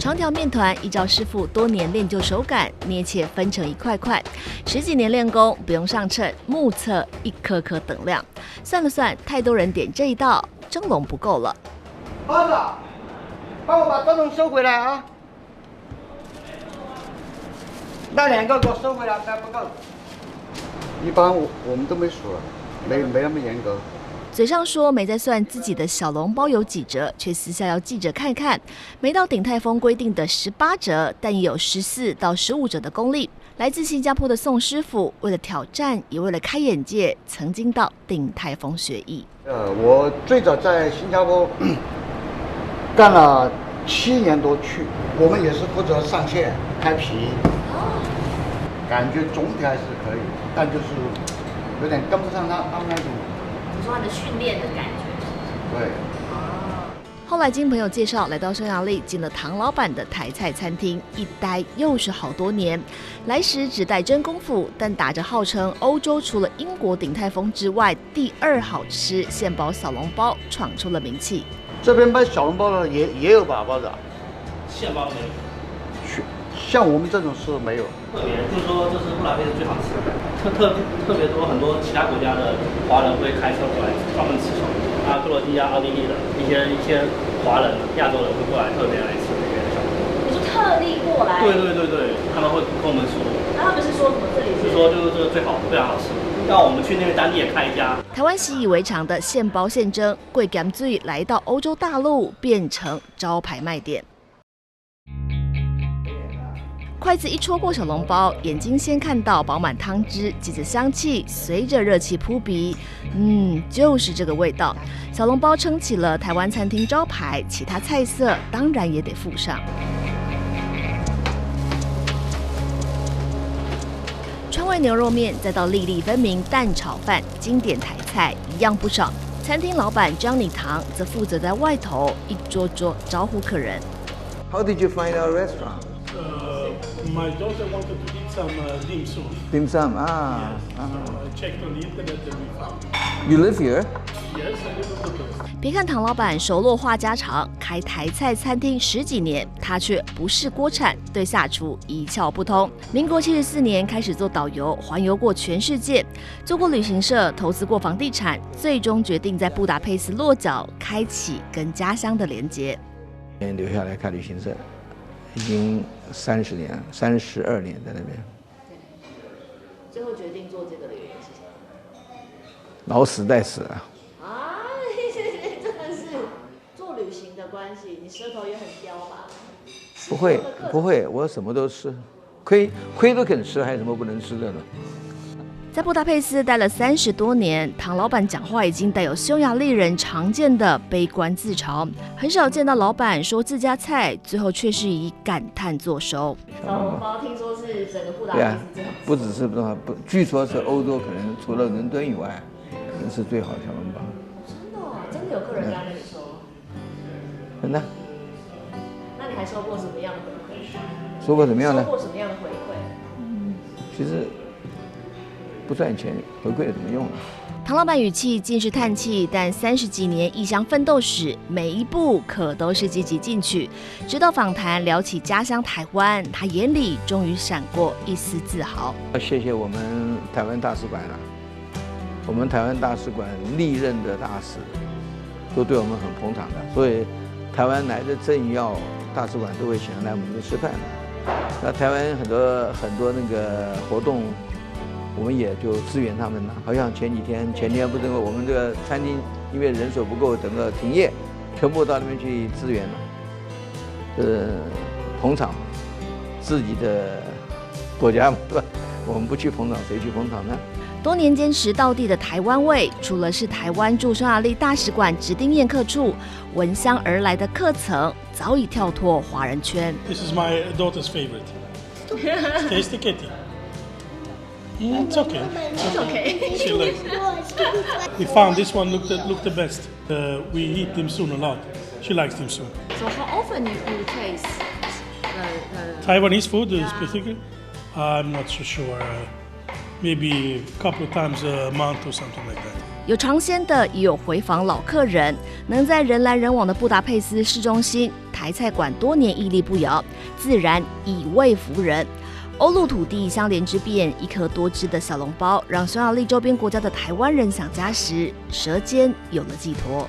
长条面团依照师傅多年练就手感，捏切分成一块块，10几年练功，不用上秤，目测一颗颗等量。算了算，太多人点这一道，蒸笼不够了。包子，帮我把蒸笼收回来啊！那2个给我收回来，那不够。一般我们都没数了，没那么严格。嘴上说没在算自己的小笼包有几折，却私下要记者看看，没到鼎泰丰规定的18折，但也有14到15折的功力。来自新加坡的宋师傅，为了挑战，也为了开眼界，曾经到鼎泰丰学艺。我最早在新加坡干了7年多去，我们也是负责上线开皮，感觉总体还是可以，但就是有点跟不上他们那种。你说他的训练的感觉？对。后来经朋友介绍，来到匈牙利，进了唐老板的台菜餐厅，一待又是好多年。来时只带真功夫，但打着号称欧洲除了英国鼎泰丰之外第2好吃现包小笼包，闯出了名气。这边卖小笼包的也有吧，包子？现包没有。像我们这种是没有。特别就是说，这是布达佩斯最好吃的，特别多，很多其他国家的华人会开车过来专门吃小笼包。克罗地亚、奥地利的一些华人、亚洲人会过来特别来吃这边的小笼包。你说特地过来？对，他们会跟我们说。那他们是说什么？这里是说就是这个最好，非常好吃。让我们去那边当地也开一家。台湾习以为常的现包现蒸，贵甘最来到欧洲大陆变成招牌卖点。筷子一戳过小笼包，眼睛先看到饱满汤汁，接着香气随着热气扑鼻，就是这个味道。小笼包撑起了台湾餐厅招牌，其他菜色当然也得附上。川味牛肉面，再到粒粒分明蛋炒饭，经典台菜一样不少。餐厅老板张礼堂则负责在外头一桌桌招呼客人。How did you find our restaurant? My daughter wanted to eat some dim sum. Dim sum, I checked on the internet and we found. You live here? Yes, I live in the place. 别看唐老板熟络话家常，开台菜餐厅10几年，他却不是锅铲，对下厨一窍不通。民国74年开始做导游，环游过全世界，做过旅行社，投资过房地产，最终决定在布达佩斯落脚，开启跟家乡的连结。留下来开旅行社，已经30年了，32年在那边。最后决定做这个的原因是什么？老死带死啊！真的是做旅行的关系，你舌头也很刁吧？不会，我什么都吃，亏都肯吃，还有什么不能吃的呢？在布达佩斯待了30多年，唐老板讲话已经带有匈牙利人常见的悲观自嘲，很少见到老板说自家菜，最后却是以感叹作收。小笼包听说是整个布达佩斯最好吃，不只是据说是欧洲可能除了伦敦以外，可能是最好的小笼包。真的有客人这样跟你说？真的？那你还收过什么样的回馈？收过什么样的？收过什么样的回馈？其实不赚钱，回馈有什么用啊？唐老板语气尽是叹气，但30几年异乡奋斗史，每一步可都是积极进取。直到访谈聊起家乡台湾，他眼里终于闪过一丝自豪。要谢谢我们台湾大使馆了，我们台湾大使馆历任的大使都对我们很捧场的，所以台湾来的政要大使馆都会想来我们这吃饭的。那台湾很多那个活动，我们也就支援他们了。好像前天不是我们这个餐厅因为人手不够，整个停业，全部到那边去支援了。捧场自己的国家嘛，对吧？我们不去捧场，谁去捧场呢？多年坚持到地的台湾味，除了是台湾驻匈牙利大使馆指定宴客处，闻香而来的客层早已跳脱华人圈。This is my daughter's favorite. Tasty kitty. It's okay. It's okay. She likes it. We found this one looked the best. We eat dim sum a lot. She likes dim sum. So how often you taste Taiwanese food specifically? I'm not so sure. Maybe a couple of times a month or something like that. 有尝鲜的，也有回访老客人。能在人来人往的布达佩斯市中心，台菜馆多年屹立不摇，自然以味服人。欧陆土地相连之变，一颗多汁的小笼包，让匈牙利周边国家的台湾人想家时，舌尖有了寄托。